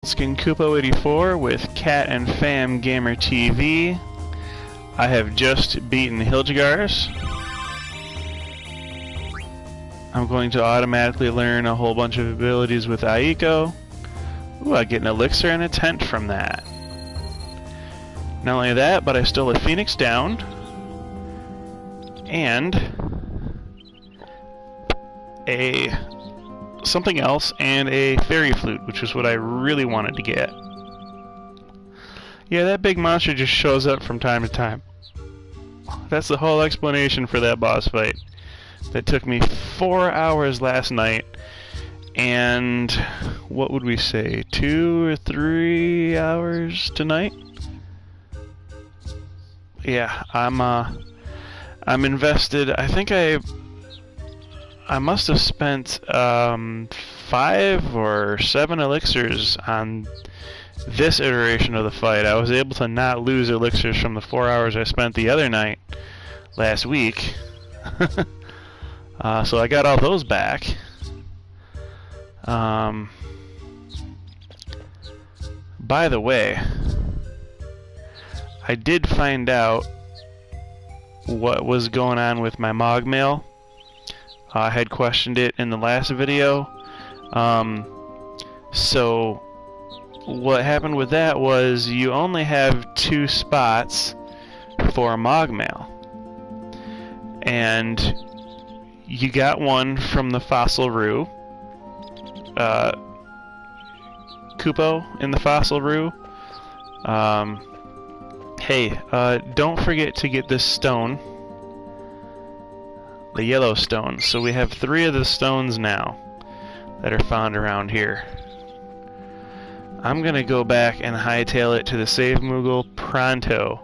StiltzkinKupo84 with Cat and Fam Gamer TV. I have just beaten Hildegars. I'm going to automatically learn a whole bunch of abilities with Eiko. Ooh, I get an elixir and a tent from that. Not only that, but I stole a phoenix down and a something else and a fairy flute, which is what I really wanted to get. Yeah, that big monster just shows up from time to time. That's the whole explanation for that boss fight. That took me 4 hours last night, and what would we say, 2 or 3 hours tonight? Yeah, I'm invested. I think I must have spent 5 or 7 elixirs on this iteration of the fight. I was able to not lose elixirs from the 4 hours I spent the other night last week. So I got all those back. By the way, I did find out what was going on with my Mog mail. I had questioned it in the last video. So what happened with that was you only have 2 spots for a Mog mail. And you got one from the Fossil Rue. Kupo in the Fossil Rue. Hey, don't forget to get this stone. The yellow stone. So we have 3 of the stones now that are found around here. I'm gonna go back and hightail it to the Save Moogle pronto,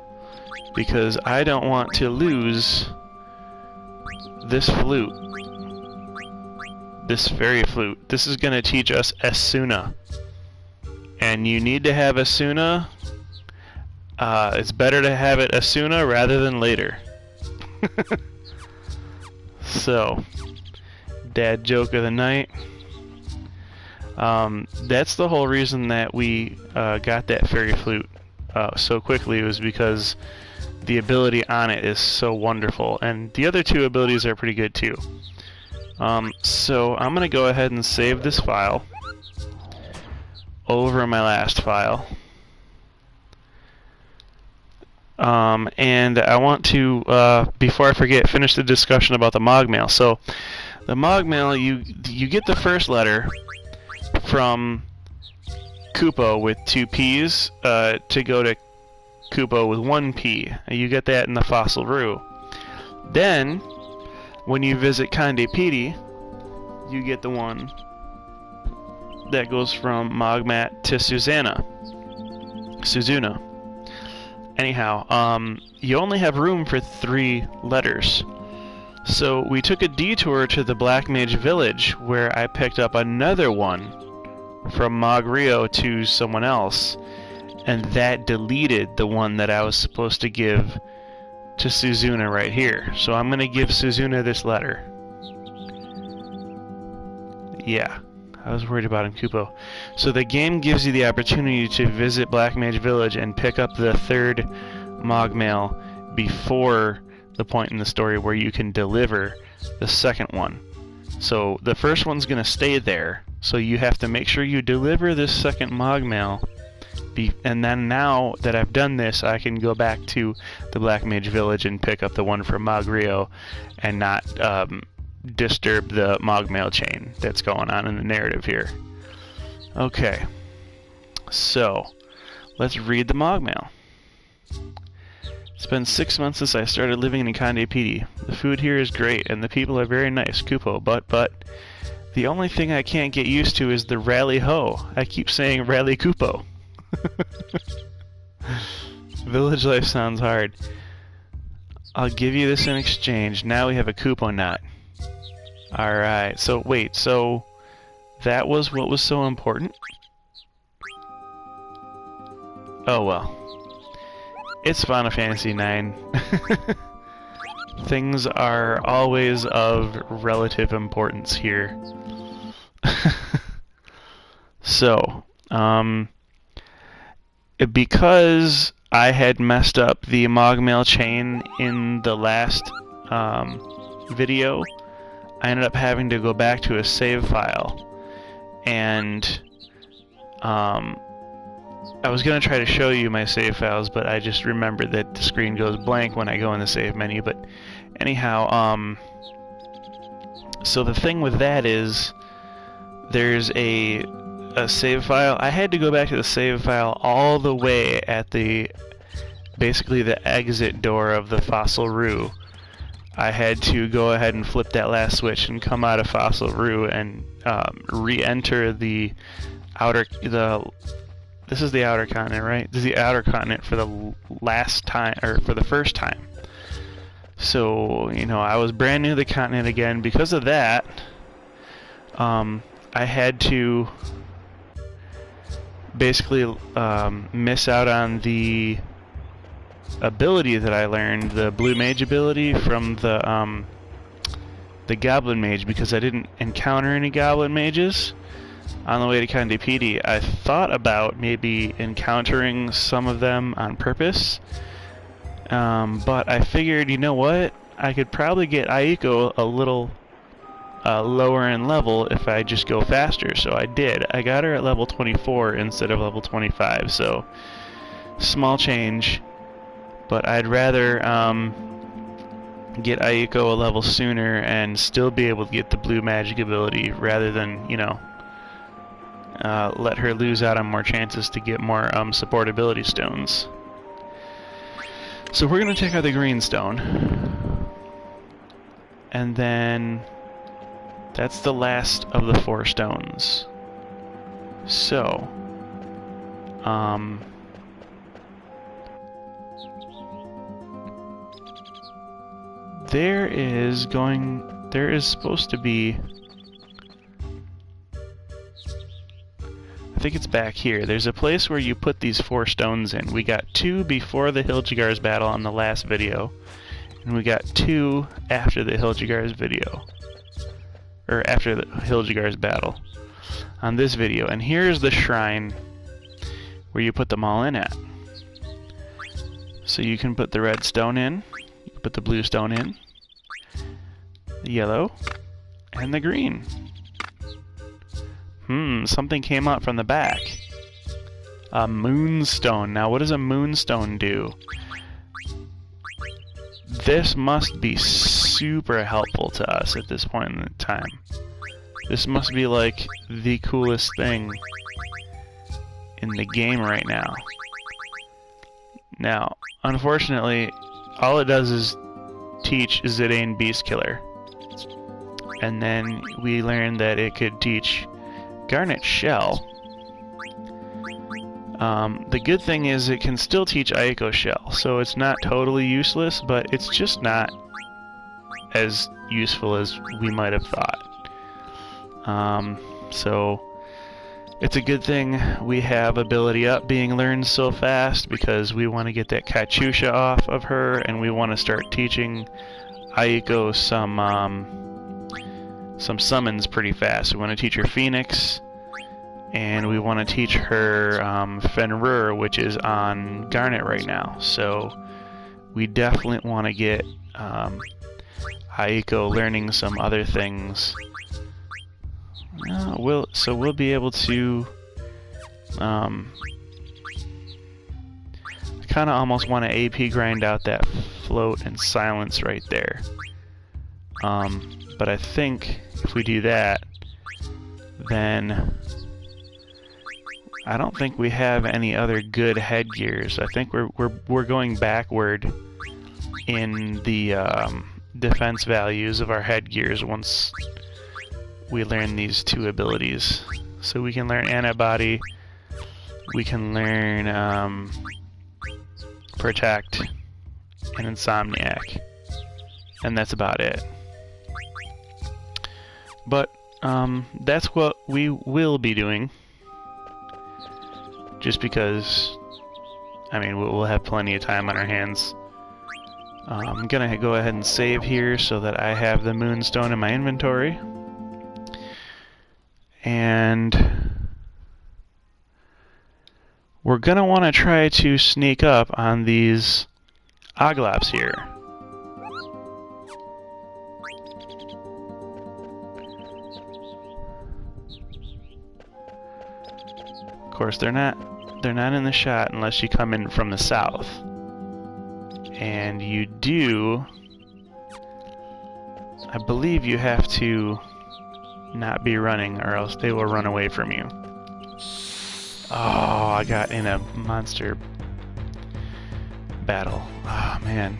because I don't want to lose this flute. This fairy flute. This is gonna teach us Asuna. And you need to have Asuna. It's better to have it Asuna rather than later. So, dad joke of the night. That's the whole reason that we got that fairy flute so quickly, was because the ability on it is so wonderful, and the other 2 abilities are pretty good too. So I'm gonna go ahead and save this file over my last file. And I want to, before I forget, finish the discussion about the Mog mail. So, the Mog mail, you get the first letter from Kupo with 2 P's to go to Kupo with 1 P. You get that in the Fossil Rue. Then, when you visit Kandepidi, you get the one that goes from Mogmat to Suzuna. Anyhow, you only have room for 3 letters. So we took a detour to the Black Mage Village, where I picked up another one from Mogrio to someone else, and that deleted the one that I was supposed to give to Suzuna right here. So I'm going to give Suzuna this letter. Yeah. I was worried about him, Kupo. So the game gives you the opportunity to visit Black Mage Village and pick up the 3rd Mog mail before the point in the story where you can deliver the 2nd one. So the first one's going to stay there, so you have to make sure you deliver this 2nd Mog mail. And then now that I've done this, I can go back to the Black Mage Village and pick up the one from Mogrio and not disturb the Mog mail chain that's going on in the narrative here. Okay, so let's read the Mog mail. It's been 6 months since I started living in Kandepidi. The food here is great and the people are very nice, Kupo, but the only thing I can't get used to is the rally ho. I keep saying rally Kupo. Village life sounds hard. I'll give you this in exchange. Now we have a Kupo knot. Alright, so wait, so that was what was so important? Oh well. It's Final Fantasy IX. Things are always of relative importance here. So, Because I had messed up the Mogmail chain in the last video, I ended up having to go back to a save file, and I was going to try to show you my save files, but I just remembered that the screen goes blank when I go in the save menu. But anyhow, so the thing with that is there's a save file. I had to go back to the save file all the way at basically the exit door of the Fossil Roo. I had to go ahead and flip that last switch and come out of Fossil Roo and re-enter the this is the outer continent, right? This is the outer continent for the last time, or for the first time. So, you know, I was brand new to the continent again. Because of that, I had to basically miss out on the ability that I learned, the Blue Mage ability from the Goblin Mage, because I didn't encounter any Goblin Mages on the way to Kandi PD. I thought about maybe encountering some of them on purpose, but I figured, you know what, I could probably get Eiko a little lower in level if I just go faster. So I did. I got her at level 24 instead of level 25, so small change, but I'd rather get Eiko a level sooner and still be able to get the blue magic ability rather than, you know, let her lose out on more chances to get more support ability stones. So we're going to take out the green stone, and then that's the last of the 4 stones. So there is supposed to be, I think it's back here. There's a place where you put these 4 stones in. We got 2 before the Hiljigar's battle on the last video, and we got 2 after the Hiljigar's video, or after the Hiljigar's battle on this video. And here's the shrine where you put them all in at. So you can put the red stone in, you can put the blue stone in, the yellow, and the green. Something came out from the back. A moonstone. Now, what does a moonstone do? This must be super helpful to us at this point in time. This must be like the coolest thing in the game right now. Now, unfortunately, all it does is teach Zidane Beast Killer. And then we learned that it could teach Garnet Shell. The good thing is it can still teach Eiko Shell, so it's not totally useless, but it's just not as useful as we might have thought. So it's a good thing we have ability up being learned so fast, because we want to get that Katyusha off of her, and we want to start teaching Eiko some summons pretty fast. We want to teach her Phoenix, and we want to teach her Fenrir, which is on Garnet right now. So we definitely want to get Eiko learning some other things. We'll be able to I kind of almost want to AP grind out that float and silence right there. But I think if we do that, then I don't think we have any other good headgears. I think we're going backward in the defense values of our headgears once we learn these 2 abilities. So we can learn Antibody, we can learn Protect, and Insomniac, and that's about it. But that's what we will be doing, just because, I mean, we'll have plenty of time on our hands. I'm gonna go ahead and save here so that I have the Moonstone in my inventory. And we're going to want to try to sneak up on these Oglops here. Of course, they're not in the shot unless you come in from the south. And you do, I believe you have to not be running or else they will run away from you. Oh, I got in a monster battle. Oh, man.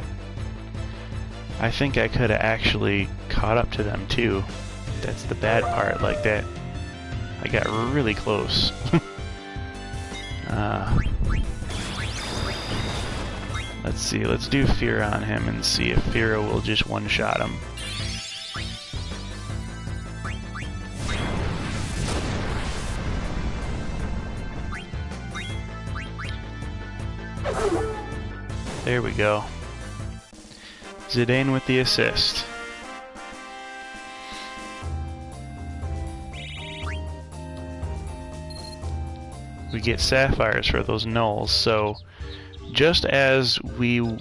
I think I could have actually caught up to them, too. That's the bad part, like that. I got really close. Let's see, let's do fear on him and see if Fear will just one-shot him. There we go. Zidane with the assist. We get sapphires for those nulls, so just as we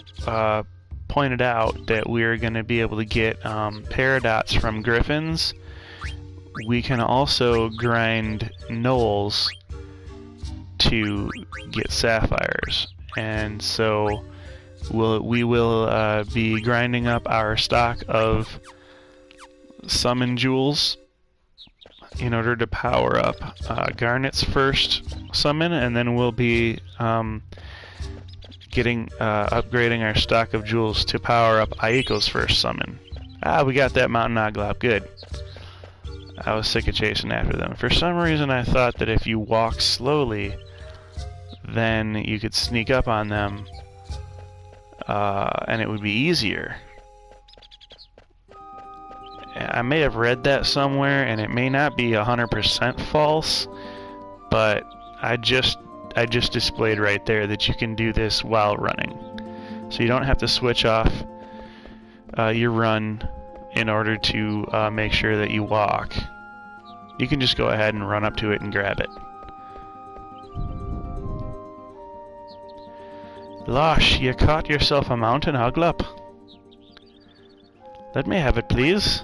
pointed out that we're going to be able to get paradots from griffins, we can also grind nulls to get sapphires. And so we will be grinding up our stock of summon jewels in order to power up Garnet's first summon, and then we'll be upgrading our stock of jewels to power up Eiko's first summon. Ah, we got that Mountain Oglop, good. I was sick of chasing after them. For some reason I thought that if you walk slowly, then you could sneak up on them, and it would be easier. I may have read that somewhere, and it may not be 100% false, but I just displayed right there that you can do this while running. So you don't have to switch off your run in order to make sure that you walk. You can just go ahead and run up to it and grab it. Losh, you caught yourself a mountain Oglop. Let me have it, please.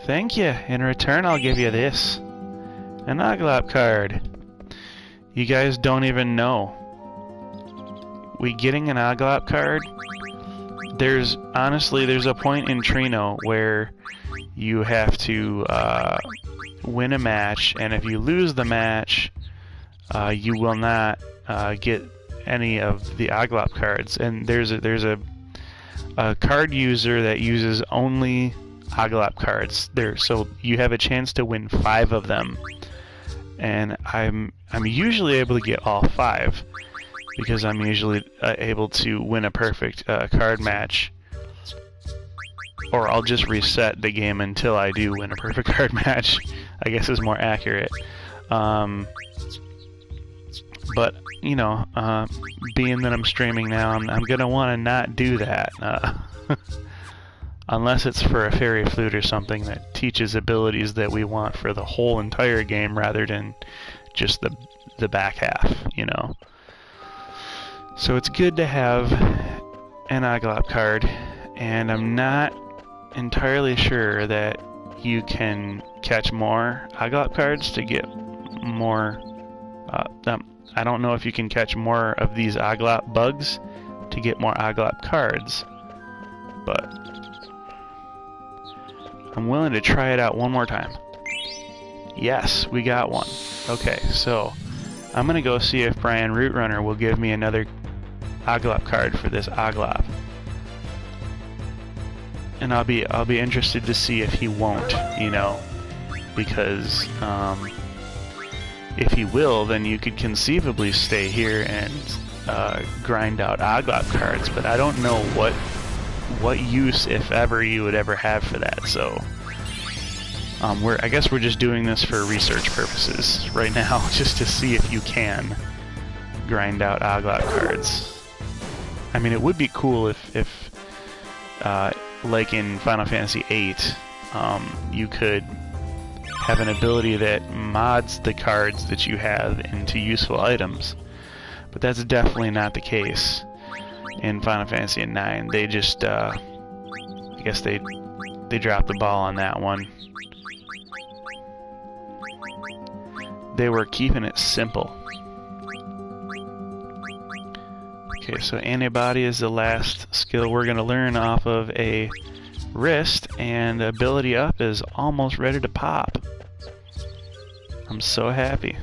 Thank you. In return, I'll give you this. An Oglop card. You guys don't even know. We getting an Oglop card? There's a point in Trino where you have to win a match, and if you lose the match, you will not get any of the Oglop cards. And there's a card user that uses only Oglop cards there, so you have a chance to win 5 of them, and I'm usually able to get all 5 because I'm usually able to win a perfect card match, or I'll just reset the game until I do win a perfect card match, I guess is more accurate. But you know, being that I'm streaming now, I'm gonna want to not do that. Unless it's for a fairy flute or something that teaches abilities that we want for the whole entire game rather than just the back half, you know. So it's good to have an Oglop card, and I'm not entirely sure that you can catch more Oglop cards to get more. I don't know if you can catch more of these Oglop bugs to get more Oglop cards, but I'm willing to try it out one more time. Yes, we got one. Okay, so I'm gonna go see if Brian Rootrunner will give me another Oglop card for this Oglop, and I'll be interested to see if he won't, you know, because if he will, then you could conceivably stay here and grind out Oglop cards, but I don't know what use, if ever, you would ever have for that. So I guess we're just doing this for research purposes right now, just to see if you can grind out Oglop cards. I mean, it would be cool if like in Final Fantasy VIII, you could have an ability that mods the cards that you have into useful items. But that's definitely not the case in Final Fantasy IX. They just, I guess they dropped the ball on that one. They were keeping it simple. Okay, so antibody is the last skill we're going to learn off of a wrist, and ability up is almost ready to pop. I'm so happy.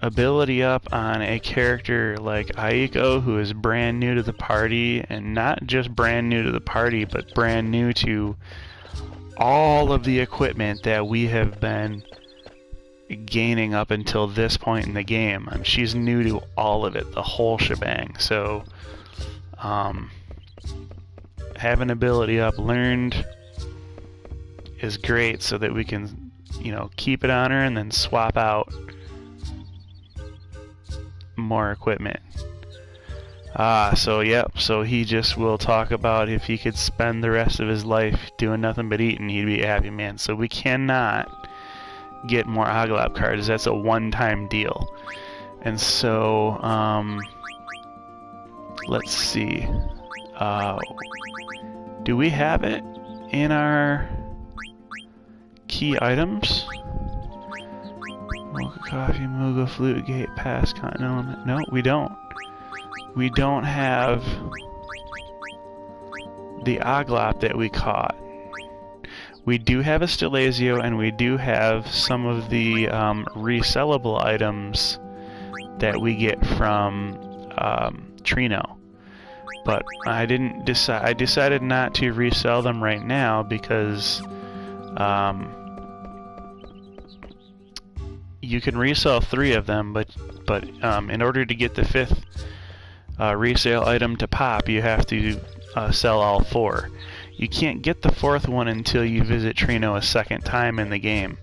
Ability up on a character like Eiko, who is brand new to the party, and not just brand new to the party, but brand new to all of the equipment that we have been gaining up until this point in the game. She's new to all of it, the whole shebang. So having ability up learned is great, so that we can, you know, keep it on her and then swap out more equipment. So yep, so he just will talk about if he could spend the rest of his life doing nothing but eating, he'd be a happy man. So we cannot get more Oglop cards. That's a one-time deal. And so let's see, do we have it in our key items? Mocha Coffee, Muga, Flute, Gate, Pass, Continental. No, we don't. We don't have the Oglop that we caught. We do have a Stilazio, and we do have some of the resellable items that we get from Trino. But I didn't decide. I decided not to resell them right now because you can resell 3 of them, but in order to get the 5th resale item to pop, you have to sell all 4. You can't get the 4th one until you visit Trino a second time in the game,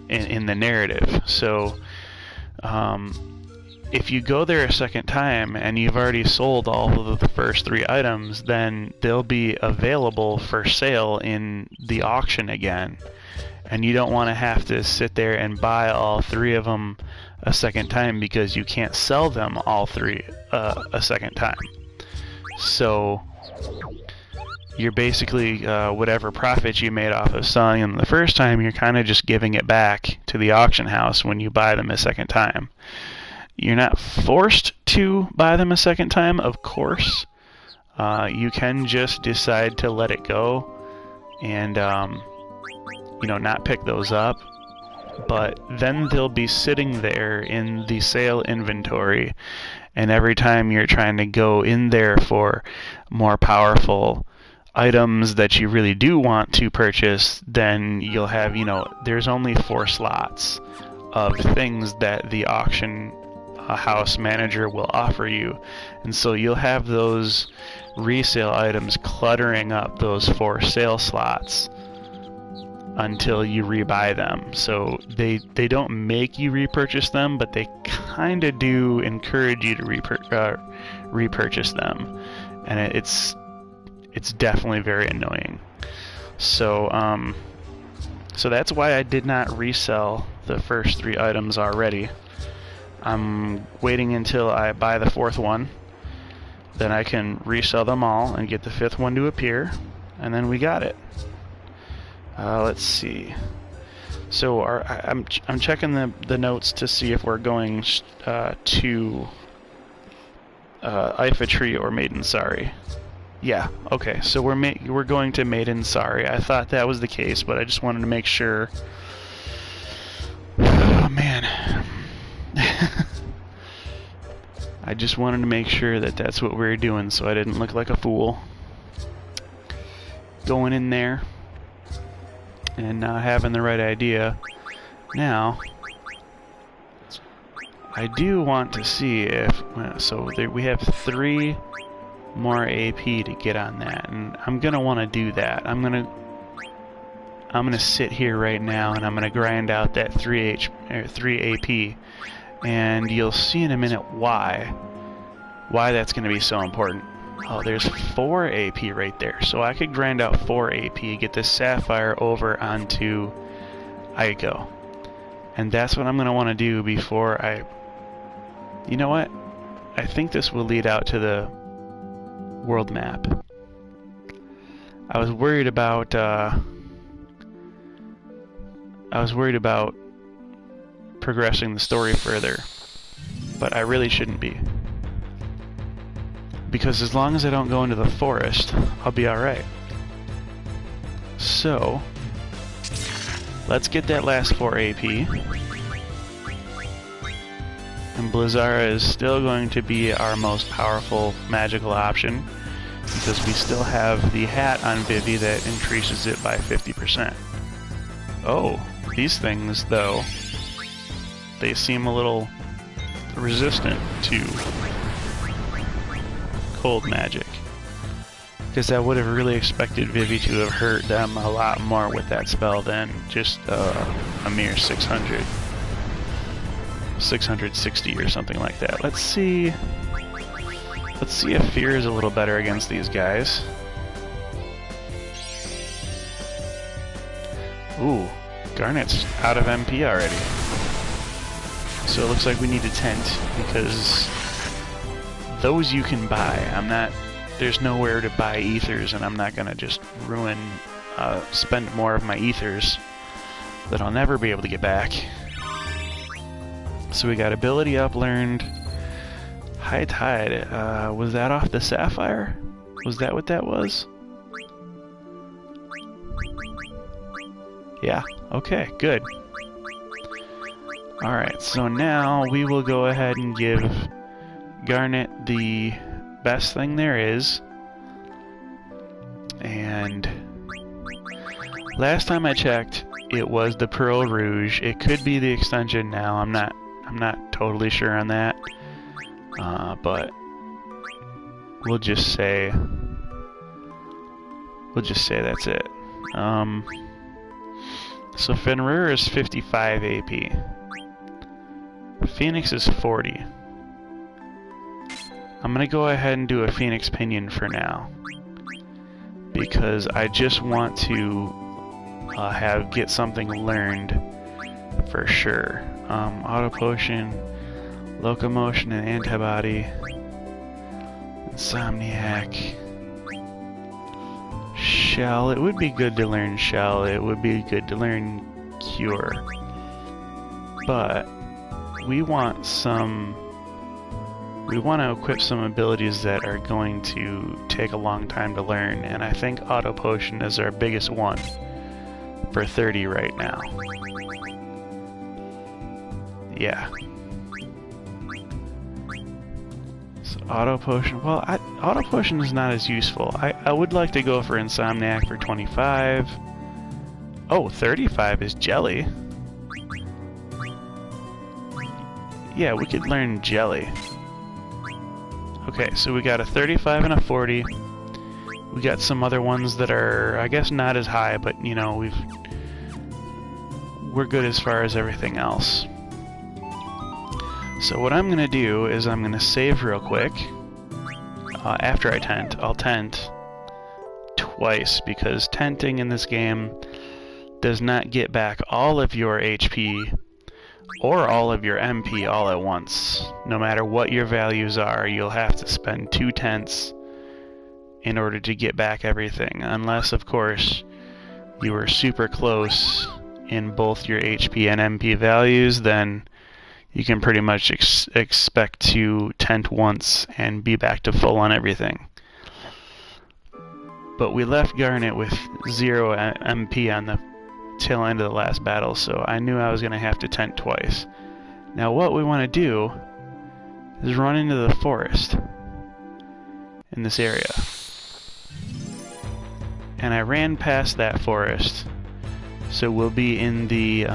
in the narrative. So if you go there a second time and you've already sold all of the first 3 items, then they'll be available for sale in the auction again. And you don't want to have to sit there and buy all 3 of them a second time because you can't sell them all 3 a second time. So you're basically, whatever profit you made off of selling them the first time, you're kind of just giving it back to the auction house when you buy them a second time. You're not forced to buy them a second time, of course. You can just decide to let it go and you know, not pick those up, but then they'll be sitting there in the sale inventory, and every time you're trying to go in there for more powerful items that you really do want to purchase, then you'll have, you know, there's only 4 slots of things that the auction house manager will offer you, and so you'll have those resale items cluttering up those 4 sale slots until you rebuy them. So they don't make you repurchase them, but they kind of do encourage you to repurchase them, and it's definitely very annoying. So so that's why I did not resell the first 3 items already. I'm waiting until I buy the 4th one, then I can resell them all and get the 5th one to appear, and then we got it. Let's see. So I'm checking the notes to see if we're going to Ep30 or Maiden Sari. Yeah. Okay. So we're going to Maiden Sari. I thought that was the case, but I just wanted to make sure. Oh man. I just wanted to make sure that that's what we were doing, so I didn't look like a fool going in there and not having the right idea. Now, I do want to see if, so there, we have 3 more AP to get on that, and I'm gonna want to do that. I'm gonna sit here right now, and I'm gonna grind out that 3 AP, and you'll see in a minute why that's gonna be so important. Oh, there's 4 AP right there. So I could grind out 4 AP, get this Sapphire over onto Eiko. And that's what I'm going to want to do before I... You know what? I think this will lead out to the world map. I was worried about progressing the story further, but I really shouldn't be. Because as long as I don't go into the forest, I'll be alright. So, let's get that last 4 AP. And Blizzara is still going to be our most powerful magical option, because we still have the hat on Vivi that increases it by 50%. Oh, these things, though, they seem a little resistant to cold magic. Because I would have really expected Vivi to have hurt them a lot more with that spell than just a mere 600. 660 or something like that. Let's see if Fear is a little better against these guys. Ooh, Garnet's out of MP already. So it looks like we need a tent, because those you can buy. There's nowhere to buy ethers, and I'm not gonna just spend more of my ethers that I'll never be able to get back. So we got ability up learned. High Tide, was that off the Sapphire? Was that what that was? Yeah, okay, good. Alright, so now we will go ahead and give Garnet the best thing there is. And last time I checked, it was the Pearl Rouge. It could be the extension now. I'm not totally sure on that. But we'll just say that's it. So Fenrir is 55 AP. Phoenix is 40. I'm gonna go ahead and do a Phoenix Pinion for now, because I just want to get something learned for sure. Auto Potion, Locomotion and Antibody, Insomniac, Shell. It would be good to learn Shell. It would be good to learn Cure. But we want to equip some abilities that are going to take a long time to learn, and I think Auto Potion is our biggest one for 30 right now. Yeah. So Auto Potion, well, Auto Potion is not as useful. I would like to go for Insomniac for 25. Oh, 35 is Jelly. Yeah, we could learn Jelly. Okay, so we got a 35 and a 40. We got some other ones that are, I guess, not as high, but, you know, we're good as far as everything else. So what I'm going to do is I'm going to save real quick. After I tent, I'll tent twice, because tenting in this game does not get back all of your HP or all of your MP all at once. No matter what your values are, you'll have to spend 2 tents in order to get back everything. Unless, of course, you were super close in both your HP and MP values, then you can pretty much expect to tent once and be back to full on everything. But we left Garnet with 0 MP on the tail end of the last battle, so I knew I was going to have to tent twice. Now what we want to do is run into the forest in this area. And I ran past that forest, so we'll be in the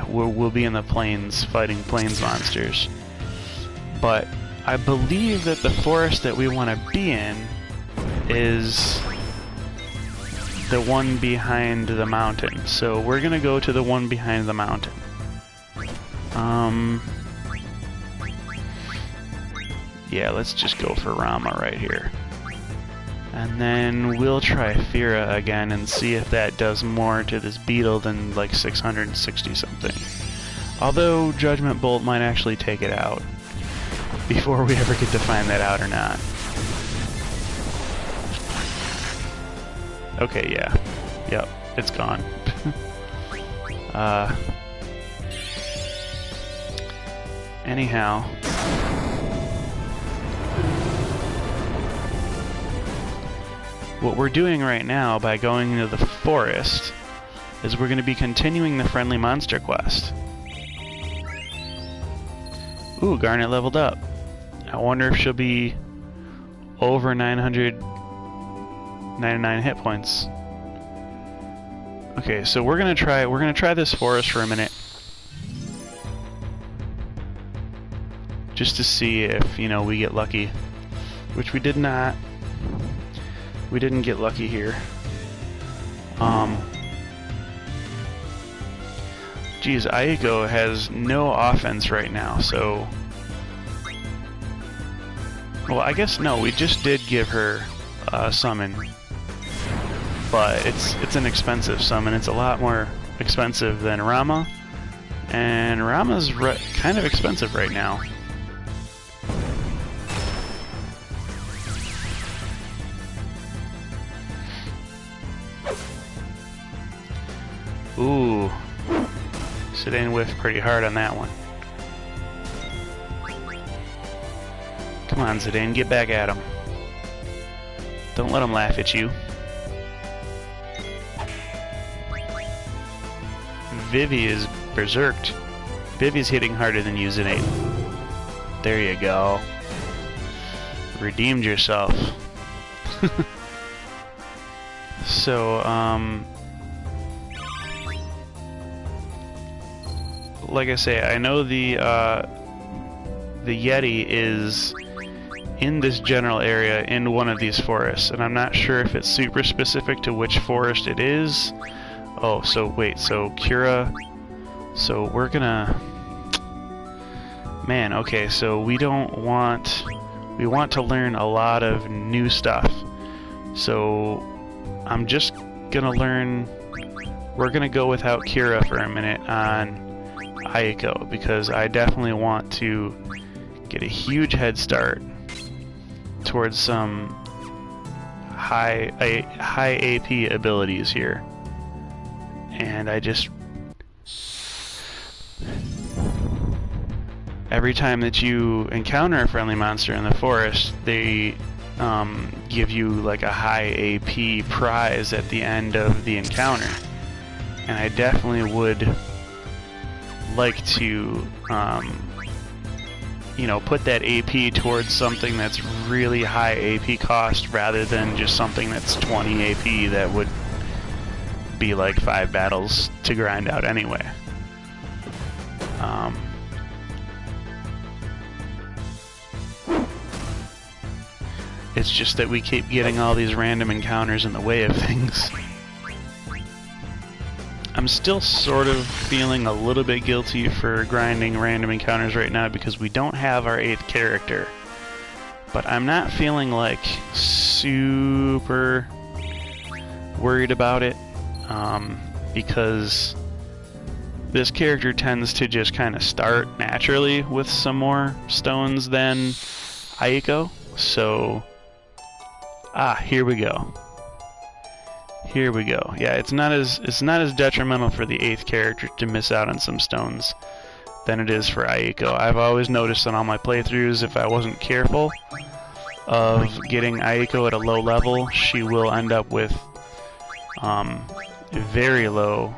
we'll be in the plains fighting plains monsters. But I believe that the forest that we want to be in is the one behind the mountain. So we're gonna go to the one behind the mountain. Yeah, let's just go for Rama right here. And then we'll try Fira again and see if that does more to this beetle than like 660 something. Although Judgment Bolt might actually take it out before we ever get to find that out or not. Okay, yeah. Yep, it's gone. Anyhow. What we're doing right now by going into the forest is we're going to be continuing the friendly monster quest. Ooh, Garnet leveled up. I wonder if she'll be over 999 hit points. Okay, so we're gonna try this forest for a minute. Just to see if, you know, we get lucky. Which we did not. We didn't get lucky here. Geez, Eiko has no offense right now, so... Well, I guess no, we just did give her a summon. But it's an expensive summon. It's a lot more expensive than Rama. And Rama's kind of expensive right now. Ooh. Sedan whiffed pretty hard on that one. Come on, Sedan, get back at him. Don't let him laugh at you. Vivi is berserked. Vivi's hitting harder than you, Sedan. There you go. Redeemed yourself. So, like I say, I know the Yeti is in this general area in one of these forests, and I'm not sure if it's super specific to which forest it is. Oh, so wait, so Kira, so we're gonna, man, okay, so we want to learn a lot of new stuff. So I'm just gonna learn, we're gonna go without Kira for a minute on Eiko, because I definitely want to get a huge head start towards some high AP abilities here. And I just... Every time that you encounter a friendly monster in the forest, they give you like a high AP prize at the end of the encounter. And I definitely would like to, you know, put that AP towards something that's really high AP cost rather than just something that's 20 AP that would be like 5 battles to grind out anyway. It's just that we keep getting all these random encounters in the way of things. I'm still sort of feeling a little bit guilty for grinding random encounters right now because we don't have our 8th character. But I'm not feeling like super worried about it, because this character tends to just kind of start naturally with some more stones than Eiko. So, here we go. Here we go. Yeah, it's not as detrimental for the 8th character to miss out on some stones than it is for Eiko. I've always noticed on all my playthroughs, if I wasn't careful of getting Eiko at a low level, she will end up with very low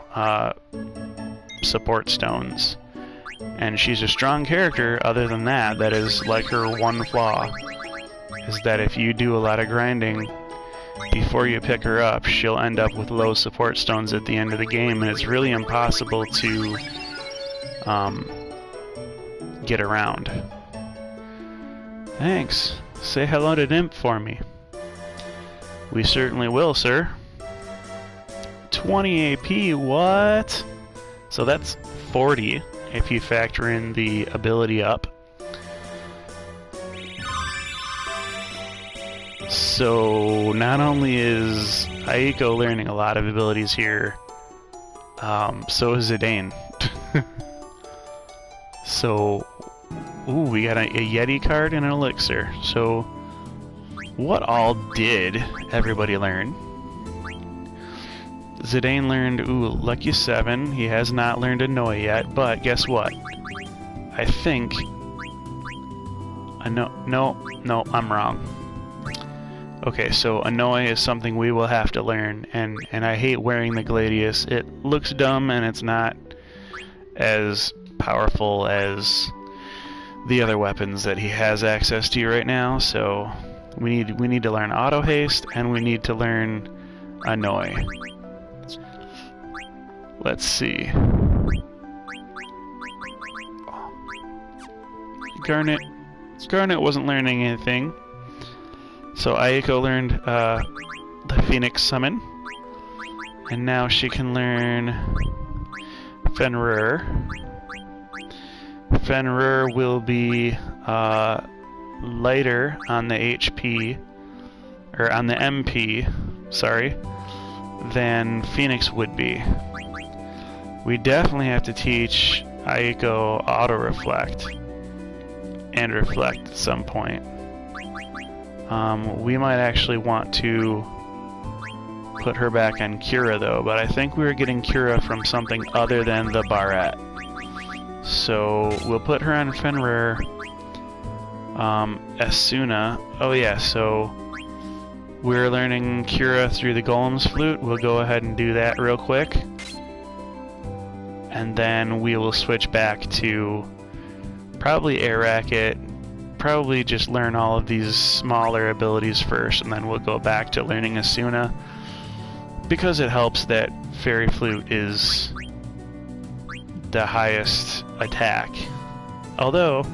support stones. And she's a strong character. Other than that, that is like her one flaw, is that if you do a lot of grinding before you pick her up, she'll end up with low support stones at the end of the game, and it's really impossible to get around. Thanks. Say hello to Nymph for me. We certainly will, sir. 20 AP, what? So that's 40 if you factor in the ability up. So not only is Eiko learning a lot of abilities here, so is Zidane. So, ooh, we got a Yeti card and an Elixir. So, what all did everybody learn? Zidane learned, ooh, Lucky 7. He has not learned Annoy yet, but guess what? I think... No, I'm wrong. Okay, so Annoy is something we will have to learn, and I hate wearing the Gladius. It looks dumb, and it's not as powerful as the other weapons that he has access to right now, so we need to learn Auto Haste, and we need to learn Annoy. Let's see. Garnet wasn't learning anything. So Eiko learned the Phoenix Summon, and now she can learn Fenrir. Fenrir will be lighter on the HP, or on the MP, sorry, than Phoenix would be. We definitely have to teach Eiko Auto Reflect and Reflect at some point. We might actually want to put her back on Cura though, but I think we were getting Cura from something other than the Barrette. So we'll put her on Fenrir. Asuna. Oh yeah, so we're learning Cura through the Golem's Flute. We'll go ahead and do that real quick. And then we will switch back to probably Air Racket. Probably just learn all of these smaller abilities first, and then we'll go back to learning Asuna. Because it helps that Fairy Flute is the highest attack. Although,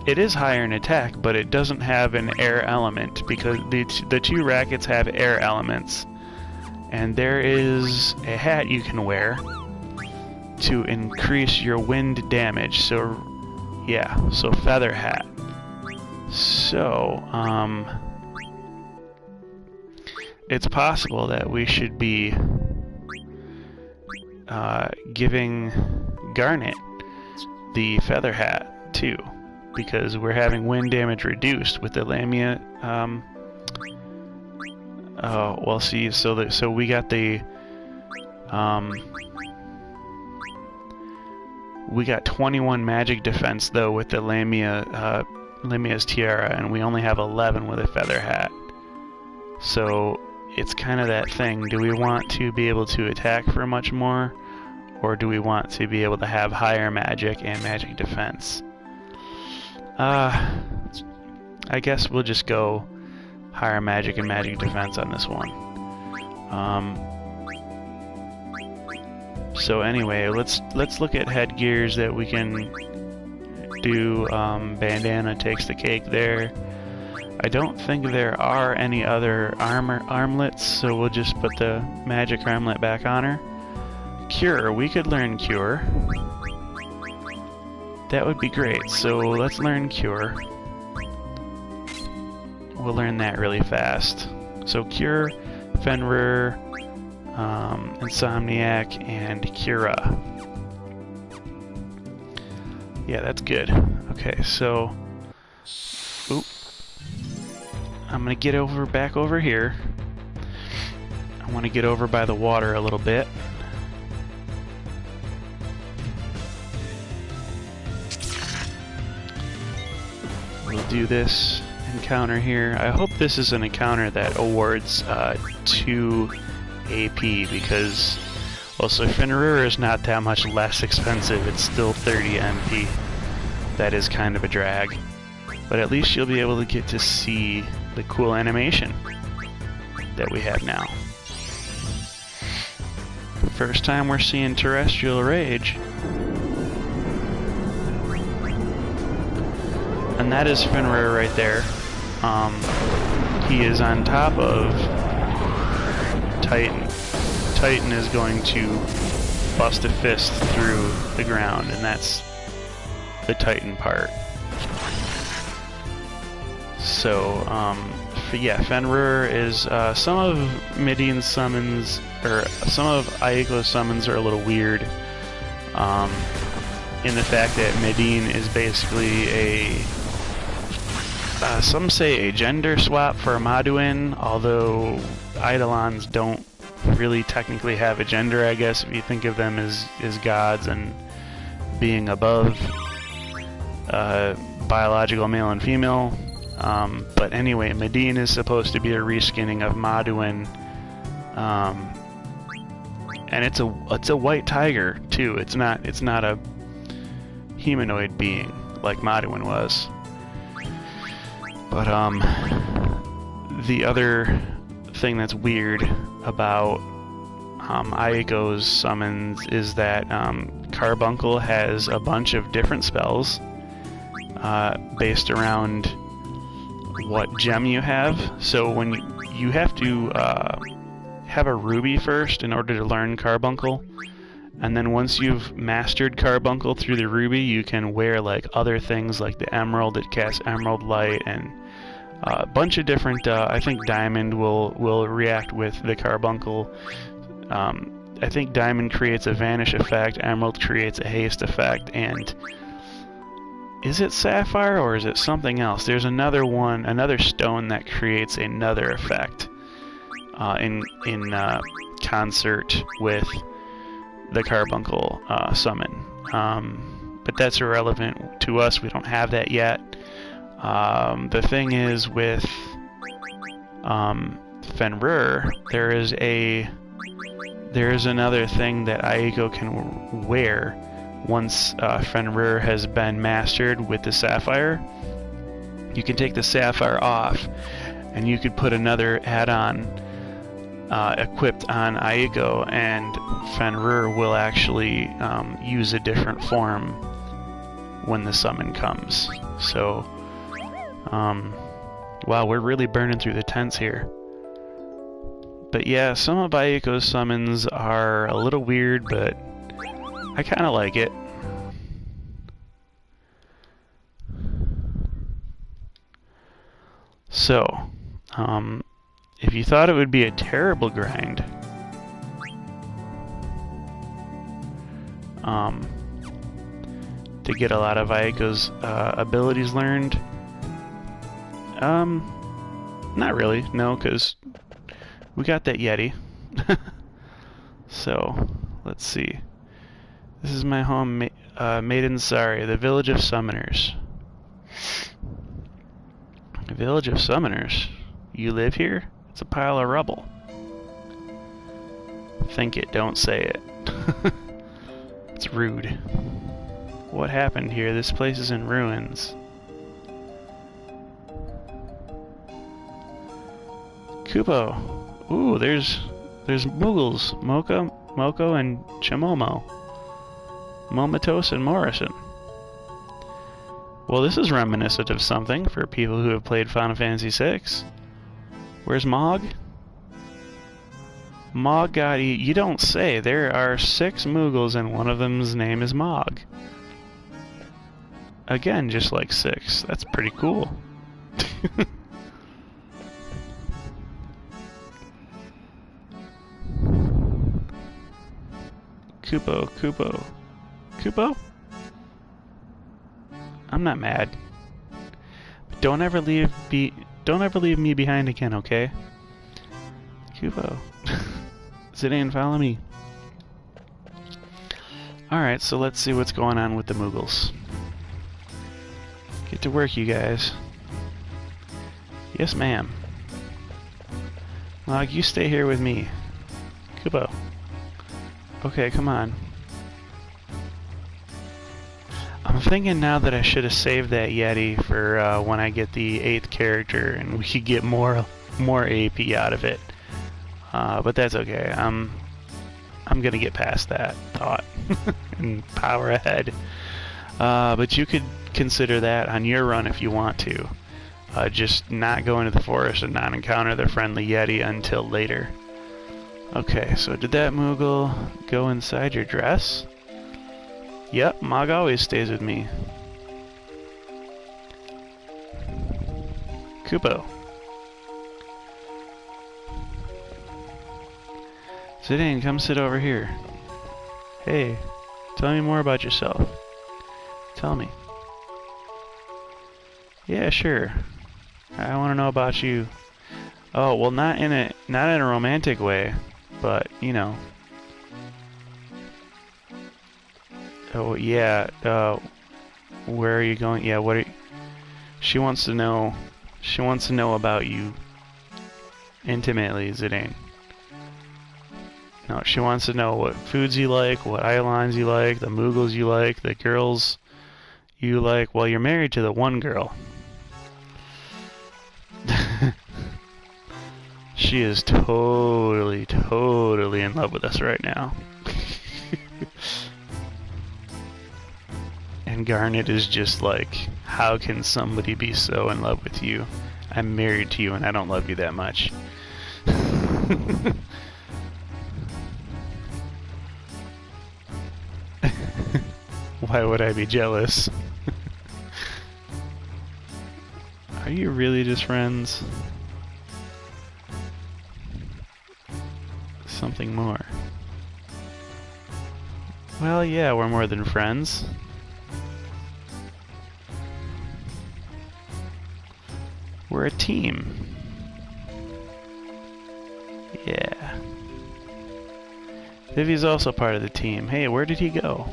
it is higher in attack, but it doesn't have an air element, because the two rackets have air elements. And there is a hat you can wear to increase your wind damage. So, yeah, so Feather Hat. So, it's possible that we should be giving Garnet the Feather Hat too, because we're having wind damage reduced with the Lamia. Oh, well, see, so we got the we got 21 magic defense though with the Lamia's tiara, and we only have 11 with a Feather Hat. So it's kind of that thing. Do we want to be able to attack for much more, or do we want to be able to have higher magic and magic defense? I guess we'll just go higher magic and magic defense on this one. So anyway, let's look at headgears that we can do. Bandana takes the cake there. I don't think there are any other armlets, so we'll just put the magic armlet back on her. Cure, we could learn Cure. That would be great, so let's learn Cure. We'll learn that really fast. So Cure, Fenrir, Insomniac, and Cura. Yeah, that's good. Okay, so... Oop. I'm gonna get back over here. I want to get over by the water a little bit. We'll do this encounter here. I hope this is an encounter that awards 2 AP, because, well, so Fenrir is not that much less expensive. It's still 30 MP. That is kind of a drag. But at least you'll be able to get to see the cool animation that we have now. First time we're seeing Terrestrial Rage. And that is Fenrir right there. He is on top of Titan. Titan is going to bust a fist through the ground, and that's the Titan part. So, yeah, Fenrir is, some of Midian's summons, or some of Eiko's summons are a little weird, in the fact that Midian is basically a, some say a gender swap for Maduin, although Eidolons don't really technically have a gender, I guess, if you think of them as gods and being above biological male and female. But anyway, Midian is supposed to be a reskinning of Maduin, and it's a white tiger too. It's not a humanoid being like Maduin was. But the other thing that's weird about Eiko's summons is that Carbuncle has a bunch of different spells based around what gem you have. So when you have to have a ruby first in order to learn Carbuncle, and then once you've mastered Carbuncle through the ruby, you can wear like other things like the emerald. It casts emerald light and a bunch of different. I think diamond will react with the Carbuncle. I think diamond creates a vanish effect, emerald creates a haste effect, and is it sapphire or is it something else? There's another one, another stone that creates another effect in concert with the Carbuncle summon. But that's irrelevant to us. We don't have that yet. The thing is with Fenrir, there is another thing that Eiko can wear once Fenrir has been mastered with the sapphire. You can take the sapphire off and you could put another add-on equipped on Eiko, and Fenrir will actually use a different form when the summon comes. So, wow, we're really burning through the tents here. But yeah, some of Eiko's summons are a little weird, but I kind of like it. So, if you thought it would be a terrible grind, to get a lot of Eiko's abilities learned, not really, no, because we got that Yeti. So, let's see. This is my home, Maiden Sari, the village of summoners. The village of summoners? You live here? It's a pile of rubble. Think it, don't say it. It's rude. What happened here? This place is in ruins. Kupo. Ooh, there's Moogles. Moko and Chimomo. Momatos and Morrison. Well, this is reminiscent of something for people who have played Final Fantasy VI. Where's Mog? Mog got you don't say. There are 6 Moogles and one of them's name is Mog. Again, just like 6. That's pretty cool. Kupo. I'm not mad. But don't ever leave me behind again, okay? Kupo. Zidane, follow me. Alright, so let's see what's going on with the Moogles. Get to work, you guys. Yes, ma'am. Log, you stay here with me. Kupo. Okay, come on. I'm thinking now that I should have saved that Yeti for when I get the 8th character and we could get more AP out of it. But that's okay. I'm gonna get past that thought and power ahead. But you could consider that on your run if you want to. Just not go into the forest and not encounter the friendly Yeti until later. Okay, so did that Moogle go inside your dress? Yep, Mog always stays with me. Kupo. Zidane, come sit over here. Hey, tell me more about yourself. Tell me. Yeah, sure. I want to know about you. Oh, well, not in a romantic way, but you know. Oh yeah. Where are you going? Yeah. What? She wants to know. She wants to know about you intimately, Zidane. No, she wants to know what foods you like, what Eidolons you like, the Moogles you like, the girls you like. Well, you're married to the one girl. She is totally in love with us right now. And Garnet is just like, how can somebody be so in love with you? I'm married to you and I don't love you that much. Why would I be jealous? Are you really just friends? Something more. Well, yeah, we're more than friends. We're a team. Yeah. Vivi's also part of the team. Hey, where did he go?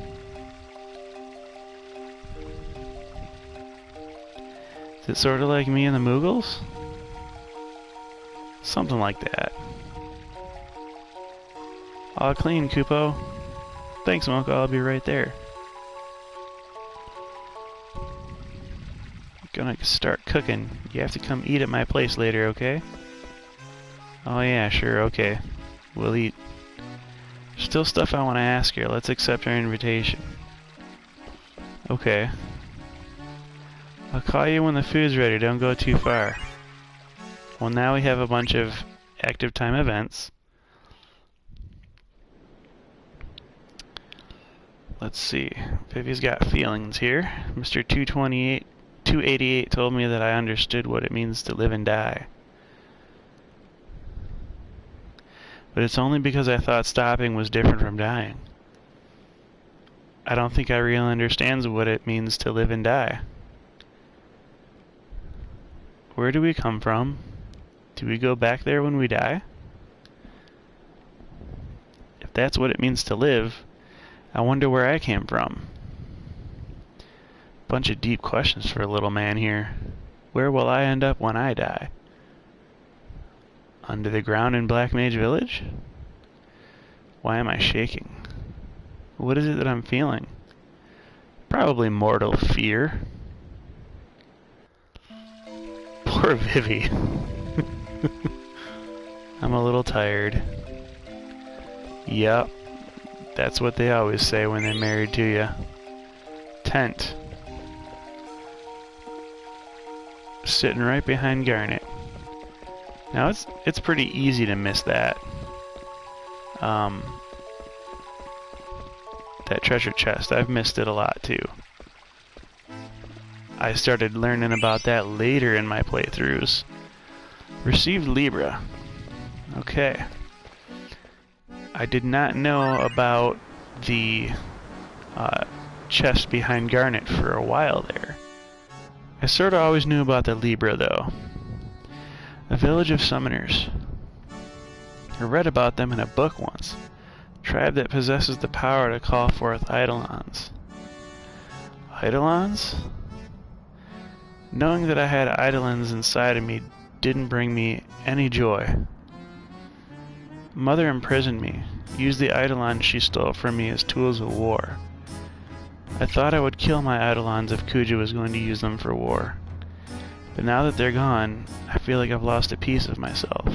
Is it sort of like me and the Moogles? Something like that. All clean, Kupo. Thanks, Mocha. I'll be right there. Gonna start cooking. You have to come eat at my place later, okay? Oh yeah, sure, okay. We'll eat. Still stuff I want to ask her. Let's accept our invitation. Okay. I'll call you when the food's ready. Don't go too far. Well, now we have a bunch of active time events. Let's see. Vivi's got feelings here. Mr. 288 told me that I understood what it means to live and die. But it's only because I thought stopping was different from dying. I don't think I really understand what it means to live and die. Where do we come from? Do we go back there when we die? If that's what it means to live, I wonder where I came from. Bunch of deep questions for a little man here. Where will I end up when I die? Under the ground in Black Mage Village? Why am I shaking? What is it that I'm feeling? Probably mortal fear. Poor Vivi. I'm a little tired. Yep. That's what they always say when they're married to you. Tent. Sitting right behind Garnet. Now it's pretty easy to miss that. That treasure chest. I've missed it a lot too. I started learning about that later in my playthroughs. Received Libra. Okay. I did not know about the chest behind Garnet for a while there. I sort of always knew about the Libra though. A village of summoners. I read about them in a book once. A tribe that possesses the power to call forth Eidolons. Eidolons? Knowing that I had Eidolons inside of me didn't bring me any joy. Mother imprisoned me, used the Eidolons she stole from me as tools of war. I thought I would kill my Eidolons if Kuja was going to use them for war. But now that they're gone, I feel like I've lost a piece of myself.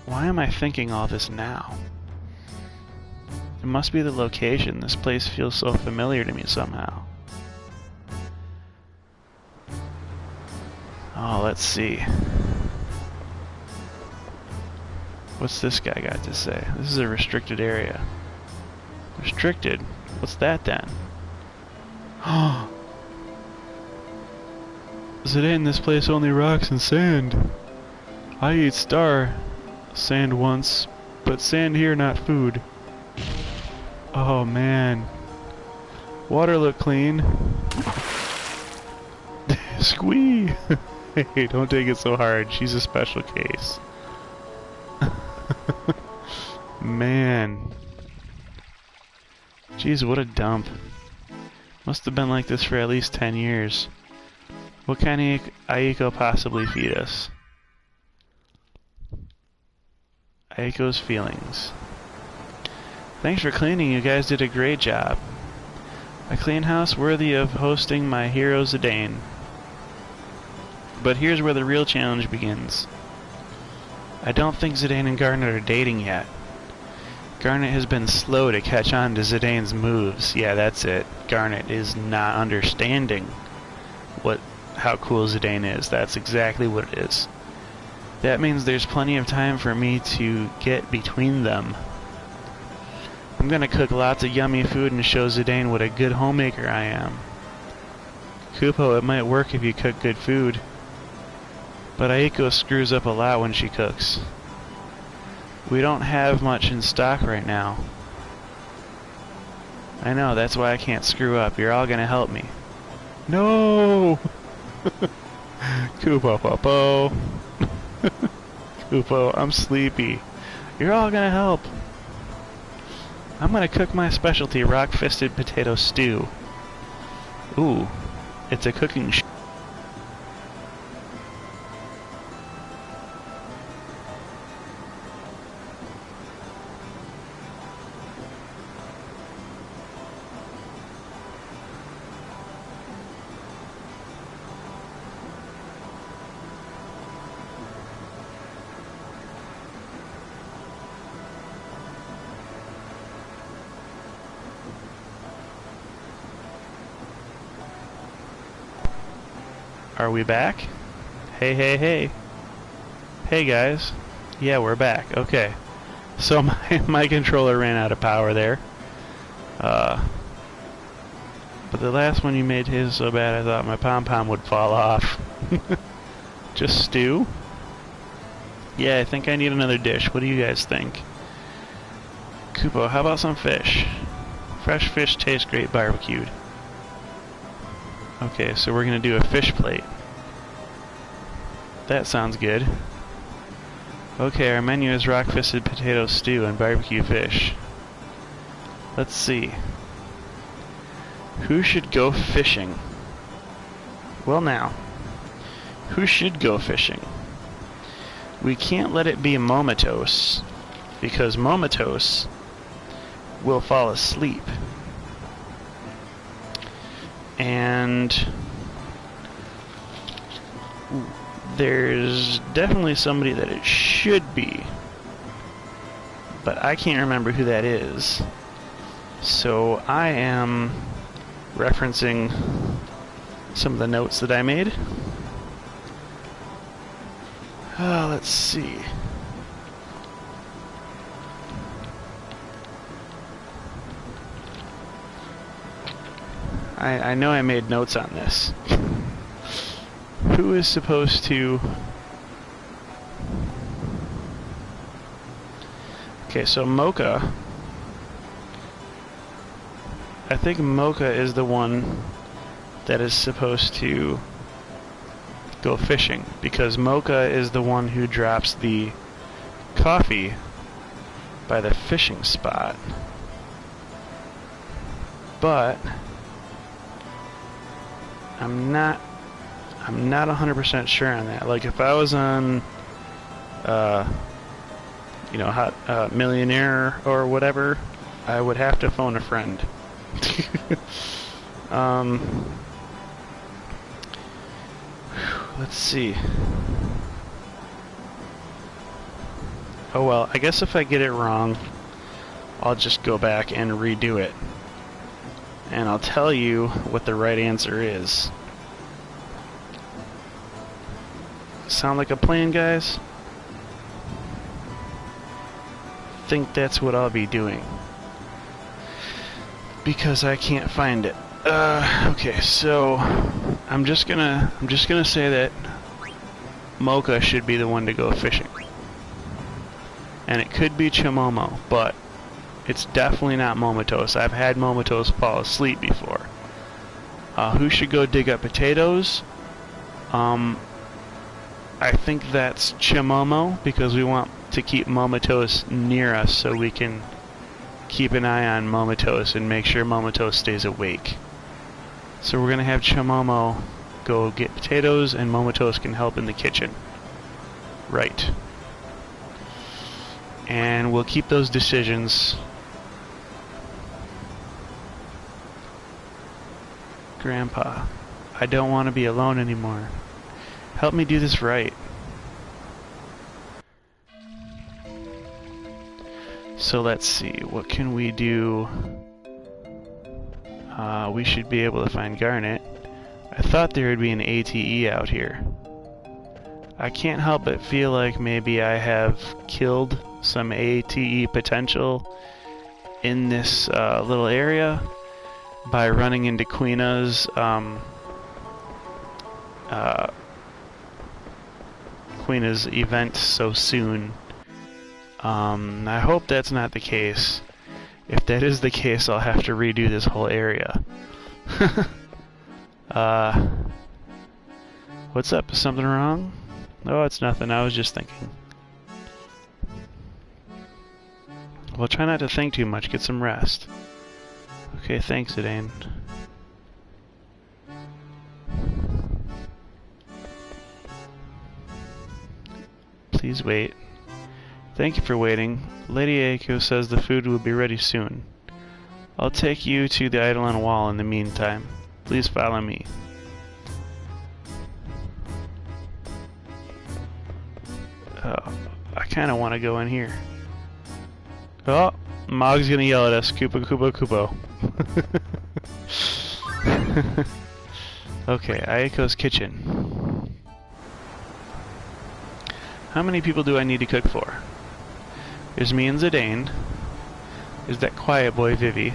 Why am I thinking all this now? It must be the location. This place feels so familiar to me somehow. Oh, let's see. What's this guy got to say? This is a restricted area. Restricted? What's that then? Zidane, this place only rocks and sand. I eat sand once, but sand here, not food. Oh man. Water look clean. Squee! Hey, don't take it so hard. She's a special case. Man. Jeez, what a dump. Must have been like this for at least 10 years. What can Eiko possibly feed us? Eiko's feelings. Thanks for cleaning, you guys did a great job. A clean house worthy of hosting my hero Zidane. But here's where the real challenge begins. I don't think Zidane and Garnet are dating yet. Garnet has been slow to catch on to Zidane's moves. Yeah, that's it. Garnet is not understanding how cool Zidane is. That's exactly what it is. That means there's plenty of time for me to get between them. I'm gonna cook lots of yummy food and show Zidane what a good homemaker I am. Kupo, it might work if you cook good food. But Eiko screws up a lot when she cooks. We don't have much in stock right now. I know, that's why I can't screw up. You're all gonna help me. No! Kupo. Kupo, I'm sleepy. You're all gonna help. I'm gonna cook my specialty, rock-fisted potato stew. Ooh, it's a cooking show. Are we back? Hey. Hey guys. Yeah, we're back. Okay. So my controller ran out of power there. But the last one you made tasted so bad I thought my pom-pom would fall off. Just stew? Yeah, I think I need another dish. What do you guys think? Kupo, how about some fish? Fresh fish tastes great barbecued. Okay, so we're gonna do a fish plate. That sounds good. Okay, our menu is rock-fisted potato stew and barbecue fish. Let's see. Who should go fishing? Well now, who should go fishing? We can't let it be Momatos, because Momatos will fall asleep. And there's definitely somebody that it should be, but I can't remember who that is. So I am referencing some of the notes that I made. Let's see. I know I made notes on this. Who is supposed to... Okay, so Mocha... I think Mocha is the one that is supposed to go fishing, because Mocha is the one who drops the coffee by the fishing spot. But I'm not 100% sure on that. Like, if I was on you know, Hot Millionaire or whatever, I would have to phone a friend. Let's see. Oh well, I guess if I get it wrong, I'll just go back and redo it. And I'll tell you what the right answer is. Sound like a plan, guys? Think that's what I'll be doing. Because I can't find it. Okay, so I'm just gonna say that Mocha should be the one to go fishing. And it could be Chimomo, but it's definitely not Momotos. I've had Momotos fall asleep before. Who should go dig up potatoes? I think that's Chimomo, because we want to keep Momotos near us so we can keep an eye on Momotos and make sure Momotos stays awake. So we're going to have Chimomo go get potatoes, and Momotos can help in the kitchen. Right. And we'll keep those decisions. Grandpa, I don't want to be alone anymore. Help me do this right. So let's see, what can we do? We should be able to find garnet. I thought there would be an ATE out here. I can't help but feel like maybe I have killed some ATE potential in this little area by running into Queena's event so soon. I hope that's not the case. If that is the case, I'll have to redo this whole area. What's up? Is something wrong? Oh, it's nothing. I was just thinking. Well, try not to think too much. Get some rest. Okay, thanks, Zidane. Please wait. Thank you for waiting. Lady Eiko says the food will be ready soon. I'll take you to the Eidolon Wall in the meantime. Please follow me. I kind of want to go in here. Oh, Mog's gonna yell at us. Kupo. Okay, Aiko's kitchen. How many people do I need to cook for? There's me and Zidane. There's that quiet boy, Vivi.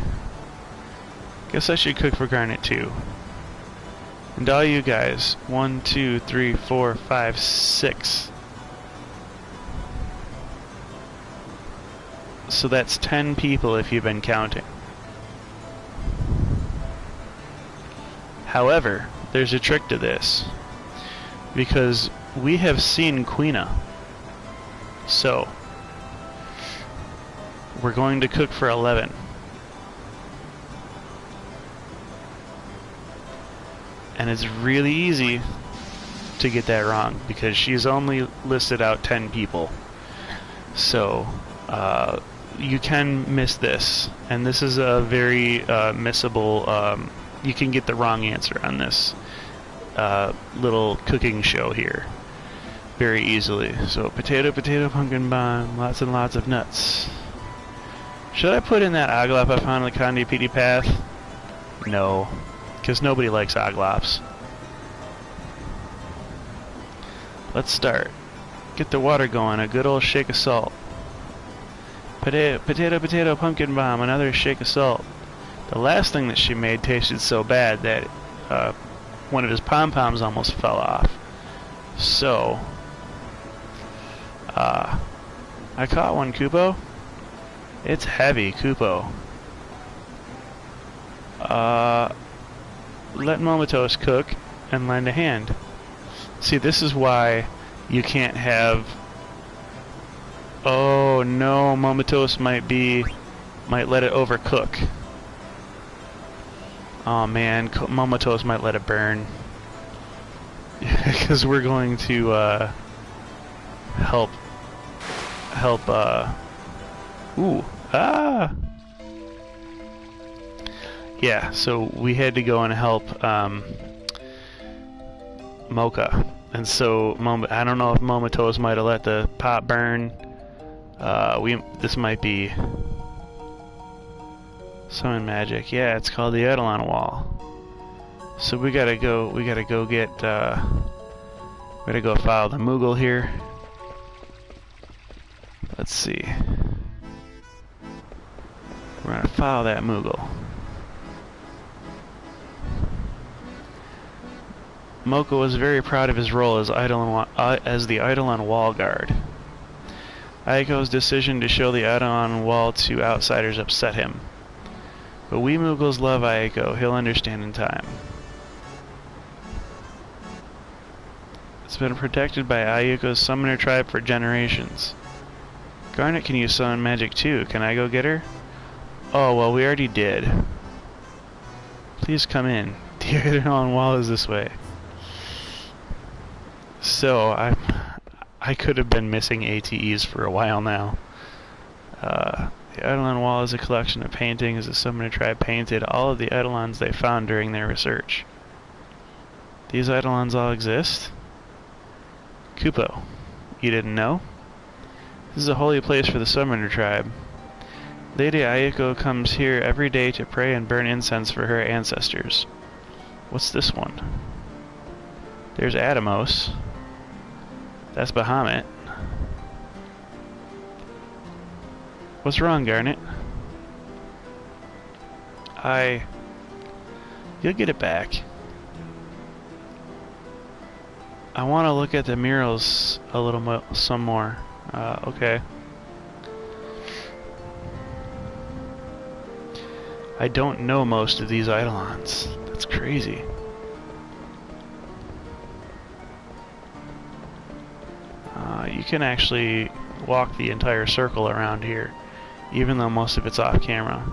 Guess I should cook for Garnet too. And all you guys. 1, 2, 3, 4, 5, 6. So that's 10 people if you've been counting. However, there's a trick to this. Because we have seen Queena. So, we're going to cook for 11. And it's really easy to get that wrong because she's only listed out 10 people. So, you can miss this. And this is a very missable, you can get the wrong answer on this little cooking show here very easily. So, potato, pumpkin bomb, lots and lots of nuts. Should I put in that Oglop I found on the Condi PD path? No, because nobody likes Oglops. Let's start. Get the water going, a good old shake of salt. Potato, pumpkin bomb, another shake of salt. The last thing that she made tasted so bad that one of his pom-poms almost fell off. So, I caught one, Kupo. It's heavy, Kupo. Let Momotos cook and lend a hand. See, this is why you can't have... Oh no, Momotos might let it overcook. Oh man, Momotos might let it burn. Because we're going to help yeah, so we had to go and help Mocha. And so I don't know if Momotos might have let the pot burn. This might be summon magic. Yeah, it's called the Eidolon Wall. So we gotta go get we gotta go follow the Moogle here. Let's see. We're gonna follow that Moogle. Moko was very proud of his role as the Eidolon wall guard. Eiko's decision to show the Eidolon wall to outsiders upset him. But we Moogles love Eiko. He'll understand in time. It's been protected by Eiko's summoner tribe for generations. Garnet can use summon magic too. Can I go get her? Oh, well, we already did. Please come in. The Eidolon wall is this way. So, I could have been missing ATEs for a while now. The Eidolon wall is a collection of paintings the summoner tribe painted all of the Eidolons they found during their research. These Eidolons all exist? Kupo, you didn't know? This is a holy place for the summoner tribe. Lady Eiko comes here every day to pray and burn incense for her ancestors. What's this one? There's Atomos. That's Bahamut. What's wrong, Garnet? You'll get it back. I want to look at the murals a little some more. Okay. I don't know most of these Eidolons. That's crazy. You can actually walk the entire circle around here, even though most of it's off camera.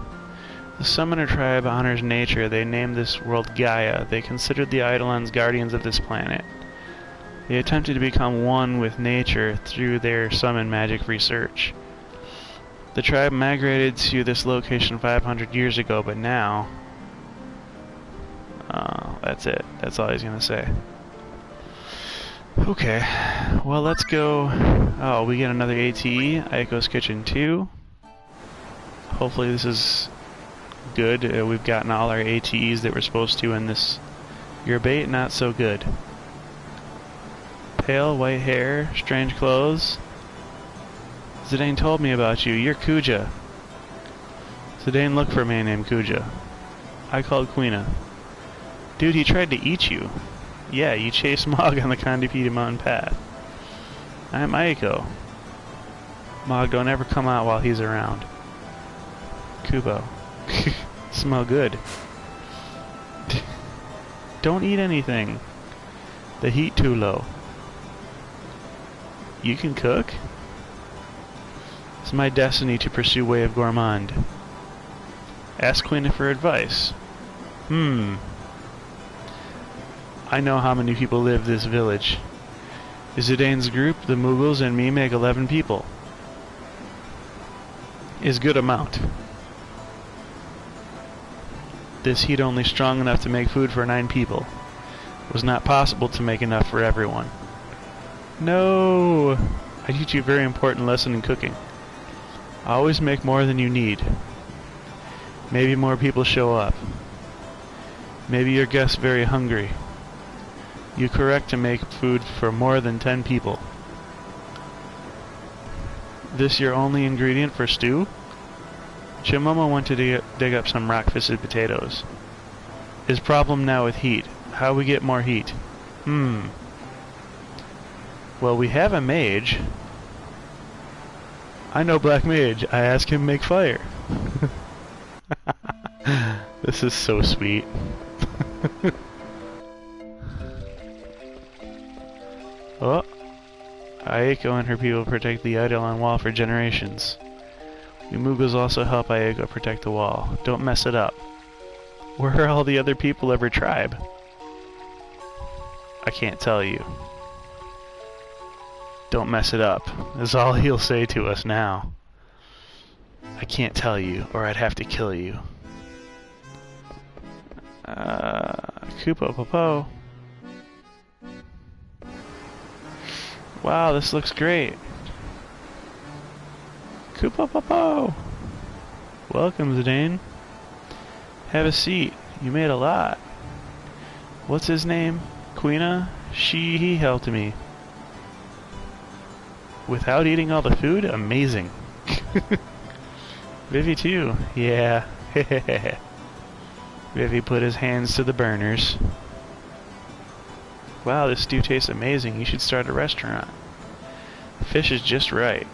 The Summoner Tribe honors nature. They named this world Gaia. They considered the Eidolons guardians of this planet. They attempted to become one with nature through their summon magic research. The tribe migrated to this location 500 years ago, but now... that's it. That's all he's gonna say. Okay, well, let's go. Oh, we get another ATE, Eiko's Kitchen 2. Hopefully this is good. We've gotten all our ATEs that we're supposed to in this Your Bait, not so good. Pale, white hair, strange clothes. Zidane told me about you. You're Kuja. Zidane looked for a man named Kuja. I called Queena. Dude, he tried to eat you. Yeah, you chased Mog on the Kandipita Mountain path. I'm Eiko. Mog, don't ever come out while he's around. Kupo. Smell good. Don't eat anything. The heat too low. You can cook? It's my destiny to pursue way of gourmand. Ask Queena for advice. I know how many people live this village. Zidane's group, the Moogles, and me make 11 people. Is good amount. This heat only strong enough to make food for 9 people. It was not possible to make enough for everyone. No! I teach you a very important lesson in cooking. Always make more than you need. Maybe more people show up. Maybe your guest's very hungry. You correct to make food for more than 10 people. This your only ingredient for stew? Chimomo went to dig up some rock-fisted potatoes. His problem now with heat. How we get more heat? Well, we have a mage. I know Black Mage. I ask him make fire. This is so sweet. Oh, Eiko and her people protect the Eidolon wall for generations. We Moogles also help Eiko protect the wall. Don't mess it up. Where are all the other people of her tribe? I can't tell you. Don't mess it up, is all he'll say to us now. I can't tell you, or I'd have to kill you. Kupo84. Wow, this looks great. Kupo84. Welcome, Zidane. Have a seat. You made a lot. What's his name? Queena? He helped me. Without eating all the food? Amazing. Vivi too. Yeah. Vivi put his hands to the burners. Wow, this stew tastes amazing. You should start a restaurant. The fish is just right.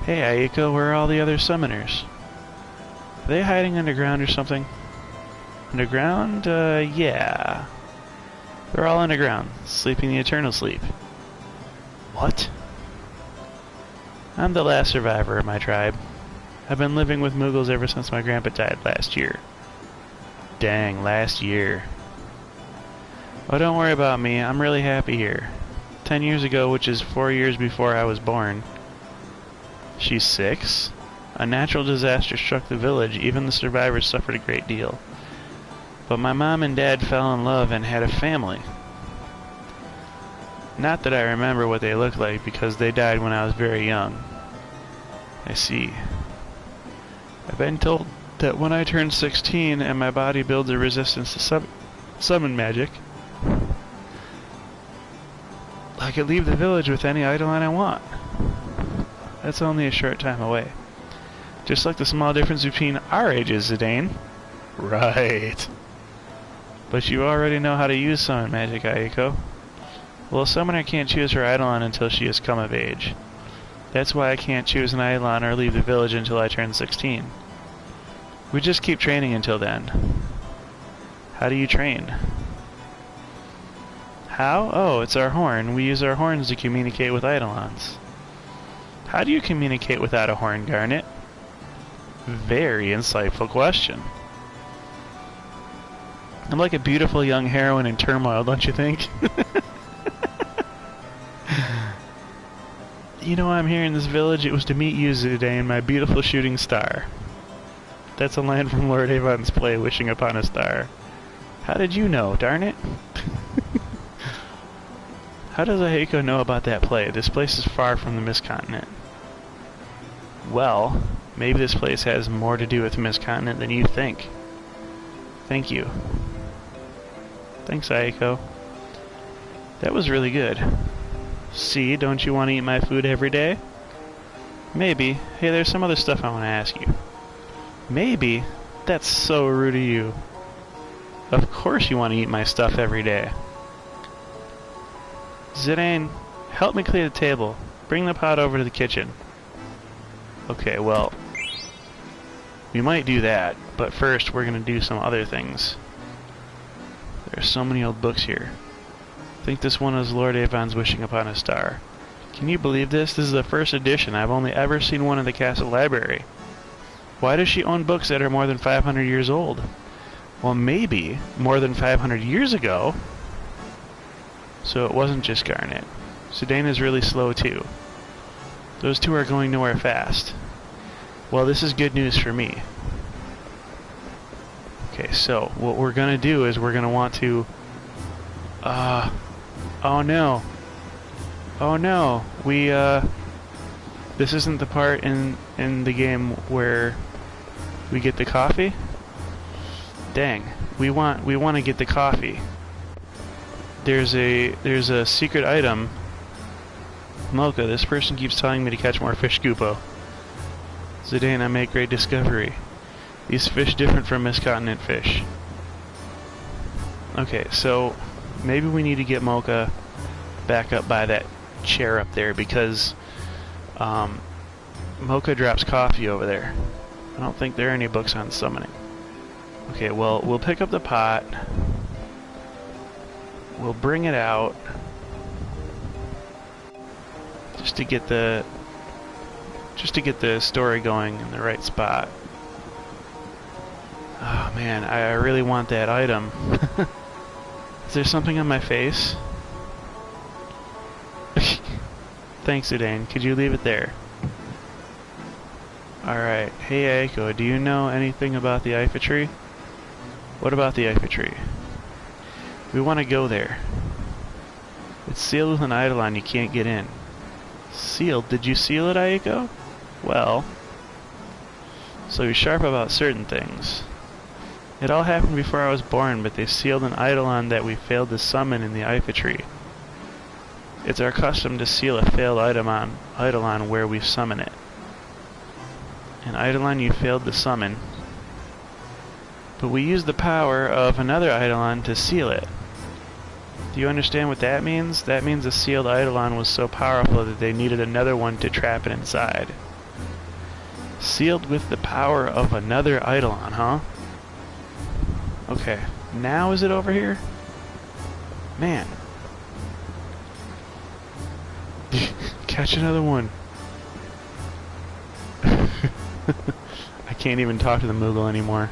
Hey, Eiko, where are all the other summoners? Are they hiding underground or something? Underground? Yeah. They're all underground, sleeping the eternal sleep. What? I'm the last survivor of my tribe. I've been living with Muggles ever since my grandpa died last year. Dang, last year. Oh, don't worry about me. I'm really happy here. 10 years ago, which is 4 years before I was born. She's 6? A natural disaster struck the village. Even the survivors suffered a great deal. But my mom and dad fell in love and had a family. Not that I remember what they looked like because they died when I was very young. I see. I've been told that when I turn 16 and my body builds a resistance to summon magic, I could leave the village with any Eidolon I want. That's only a short time away. Just like the small difference between our ages, Zidane. Right. But you already know how to use summon magic, Eiko. Well, a summoner can't choose her Eidolon until she has come of age. That's why I can't choose an Eidolon or leave the village until I turn 16. We just keep training until then. How do you train? How? Oh, it's our horn. We use our horns to communicate with Eidolons. How do you communicate without a horn, Garnet? Very insightful question. I'm like a beautiful young heroine in turmoil, don't you think? You know why I'm here in this village? It was to meet you, Zidane, my beautiful shooting star. That's a line from Lord Avon's play, Wishing Upon a Star. How did you know, darn it? How does Eiko know about that play? This place is far from the Mist Continent. Well, maybe this place has more to do with the Mist Continent than you think. Thank you. Thanks, Eiko. That was really good. See, don't you want to eat my food every day? Maybe. Hey, there's some other stuff I want to ask you. Maybe? That's so rude of you. Of course you want to eat my stuff every day. Zidane, help me clear the table. Bring the pot over to the kitchen. Okay, well, we might do that, but first we're going to do some other things. There are so many old books here. I think this one is Lord Avon's Wishing Upon a Star. Can you believe this? This is the first edition. I've only ever seen one in the castle library. Why does she own books that are more than 500 years old? Well, maybe more than 500 years ago. So it wasn't just Garnet. Zidane is really slow too. Those two are going nowhere fast. Well, this is good news for me. Okay, so what we're gonna do is we're gonna want to oh no. Oh no. This isn't the part in the game where we get the coffee? Dang. We want to get the coffee. There's a secret item. Mocha, this person keeps telling me to catch more fish, Kupo. Zidane, I make great discovery. These fish different from Mist Continent fish. Okay, so maybe we need to get Mocha back up by that chair up there because Mocha drops coffee over there. I don't think there are any books on summoning. Okay, well, we'll pick up the pot. We'll bring it out just to get the story going in the right spot. Oh man, I really want that item. Is there something on my face? Thanks, Zidane. Could you leave it there? Alright. Hey, Eiko, do you know anything about the Ep30? What about the Ep30? We want to go there. It's sealed with an Eidolon, you can't get in. Sealed? Did you seal it, Eiko? Well, so you're sharp about certain things. It all happened before I was born, but they sealed an Eidolon that we failed to summon in the Ep30. It's our custom to seal a failed Eidolon where we summon it. An Eidolon you failed to summon, but we used the power of another Eidolon to seal it. Do you understand what that means? That means the sealed Eidolon was so powerful that they needed another one to trap it inside. Sealed with the power of another Eidolon, huh? Okay, now is it over here? Man. Catch another one. I can't even talk to the Moogle anymore.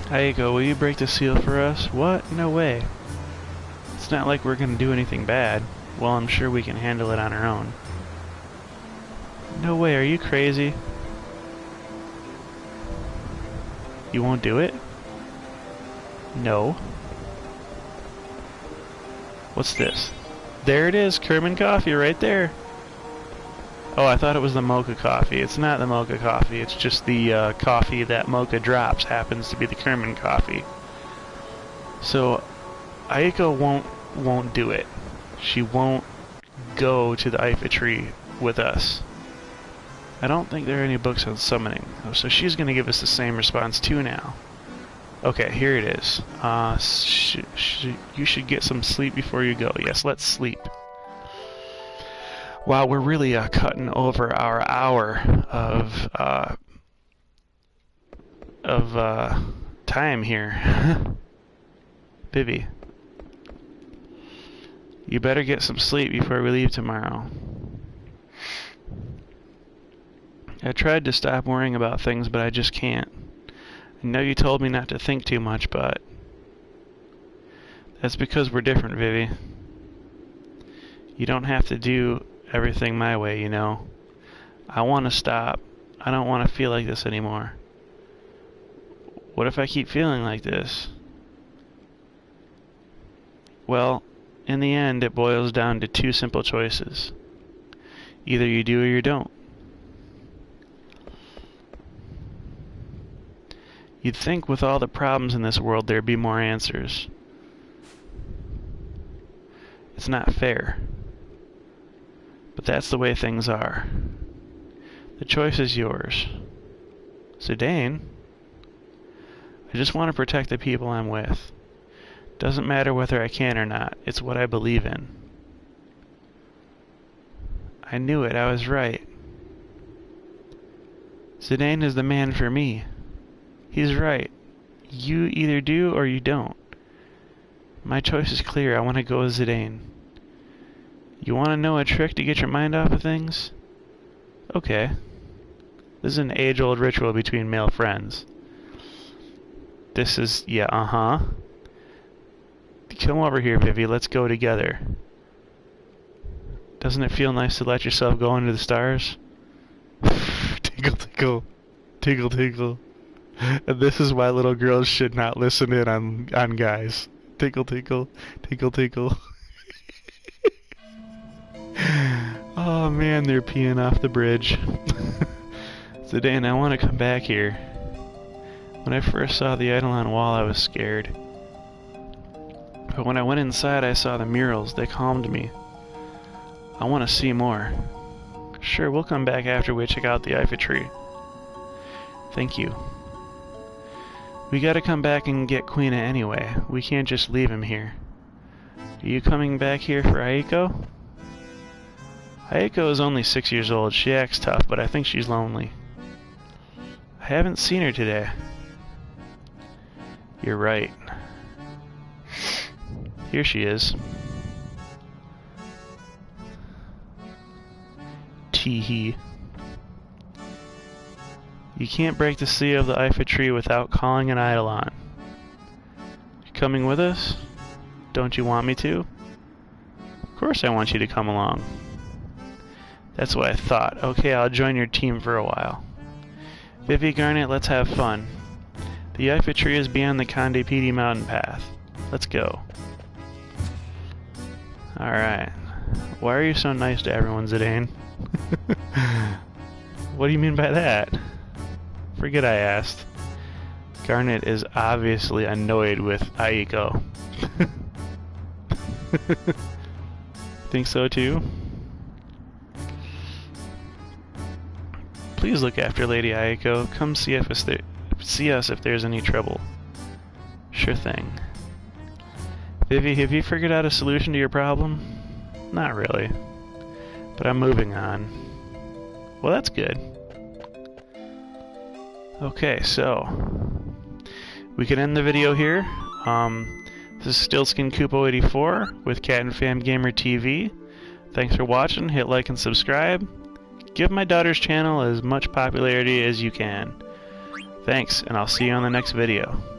Eiko, will you break the seal for us? What? No way. It's not like we're gonna do anything bad. Well, I'm sure we can handle it on our own. No way, are you crazy? You won't do it? No. What's this? There it is, Kerman coffee right there. Oh, I thought it was the mocha coffee. It's not the mocha coffee. It's just the coffee that mocha drops happens to be the Kerman coffee. So, Eiko won't do it. She won't go to the Ifa tree with us. I don't think there are any books on summoning. Oh, so she's going to give us the same response too now. Okay, here it is. You should get some sleep before you go. Yes, let's sleep. Wow, we're really cutting over our hour of time here. Bibby, you better get some sleep before we leave tomorrow. I tried to stop worrying about things, but I just can't. I know you told me not to think too much, but that's because we're different, Vivi. You don't have to do everything my way, you know. I want to stop. I don't want to feel like this anymore. What if I keep feeling like this? Well, in the end, it boils down to two simple choices. Either you do or you don't. You'd think with all the problems in this world there'd be more answers. It's not fair. But that's the way things are. The choice is yours. Zidane? I just want to protect the people I'm with. Doesn't matter whether I can or not. It's what I believe in. I knew it. I was right. Zidane is the man for me. He's right. You either do or you don't. My choice is clear. I want to go with Zidane. You want to know a trick to get your mind off of things? Okay. This is an age-old ritual between male friends. This is, yeah, Come over here, Vivi. Let's go together. Doesn't it feel nice to let yourself go into the stars? Tinkle, tinkle. Tinkle, tinkle. And this is why little girls should not listen in on guys. Tinkle, tinkle. Tinkle, tinkle. Oh man, they're peeing off the bridge. Zidane, I want to come back here. When I first saw the Eidolon wall, I was scared. But when I went inside, I saw the murals. They calmed me. I want to see more. Sure, we'll come back after we check out the Ifa tree. Thank you. We gotta come back and get Quina anyway. We can't just leave him here. Are you coming back here for Eiko? Eiko is only 6 years old. She acts tough, but I think she's lonely. I haven't seen her today. You're right. Here she is. Tee-hee. You can't break the seal of the Ifa tree without calling an Eidolon. You coming with us? Don't you want me to? Of course I want you to come along. That's what I thought. Okay, I'll join your team for a while. Vivi, Garnet, let's have fun. The Ifa tree is beyond the Conde Pedi mountain path. Let's go. Alright. Why are you so nice to everyone, Zidane? What do you mean by that? Forget I asked. Garnet is obviously annoyed with Eiko. Think so too? Please look after Lady Eiko. Come see us if there's any trouble. Sure thing. Vivi, have you figured out a solution to your problem? Not really. But I'm moving on. Well, that's good. Okay, so we can end the video here. This is StiltzkinKupo84 with Cat and Fam Gamer TV. Thanks for watching. Hit like and subscribe. Give my daughter's channel as much popularity as you can. Thanks, and I'll see you on the next video.